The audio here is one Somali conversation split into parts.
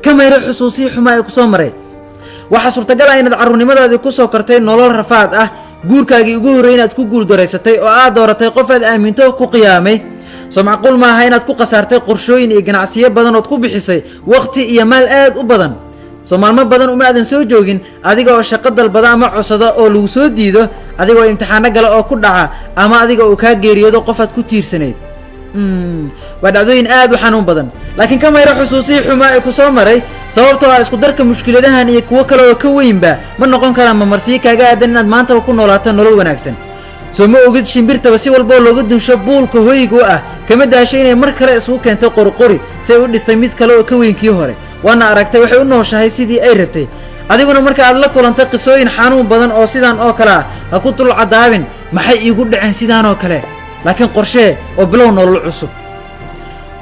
كما يروح حسوسي حما يكسو مري waxa suurtagal ah inaad carruurnimadaadii ku soo kortay nolol rafaad ah guurkaagii ugu horreeyay inaad ku guul daraysatay oo aad dooratay qof aad aaminto ku qiyaamay soo macquul ma aha inaad ku qasaartay qorshooyin iyo ganacsiyo badan oo ku bixisay waqti iyo maal aad u badan soo maalmo badan uma aadan soo joogin adiga oo shaqo dalbada ama cusada oo lagu soo diido adiga oo imtixaano gala oo ku dhaca ama adiga oo ka geeriyoodo qof aad ku tiirsaneed waa dhacdooyin aad u xanuun badan laakiin kama yara xusuusii xumaa ay ku soo maray sababtoo ah isku darka mushkiladahan iyo kuwo kale oo ka weynba ma noqon karaan mamarsiyo kaaga aadan inaad maanta ku noolaato nolol wanaagsan soo ma ogid shimbirtaba si walba looga dunsho buulka hoyga u ah kama daashay inay mar kale isugu keento qorqori si ay u dhistay mid kale oo ka weynkii hore waana aragtay waxay u nooshahay sidii ay rabtay adiguna marka aad la kulantay qisooyin xanuun badan oo sidaan oo kale ah ha ku dul cadaabin maxay iigu dhaceen sidaan oo kale laakiin qorshee oo bilow nolol cusub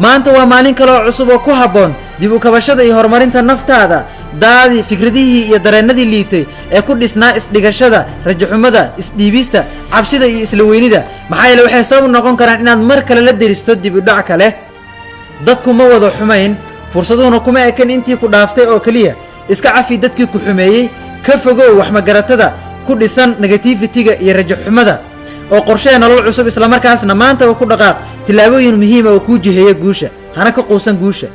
maanta waa maalin kale oo cusub oo ku habboon dib u kabashada iyo horumarinta naftaada daadi fikradihii iyo dareenadii liitay ee ku dhisnaa isdhigashada rajaxumada isdhiibista cabsida iyo isla weynida maxaa yeele waxay sabab noqon karaan inaad mar kale la deristo dib u dhac kale dadku ma wada xumayn fursaduhuna kuma ekan intii ku dhaaftay oo keliya iska cafi dadkii ku xumeeyey ka fogow wax magaratada ku dhisan negativity-ga iyo rajaxumada oo qorshee nolol cusub isla markaasna maanta ku dhaqaaq tilaabooyin muhiim ah oo ku jiheeya guusha hana ka quusan guusha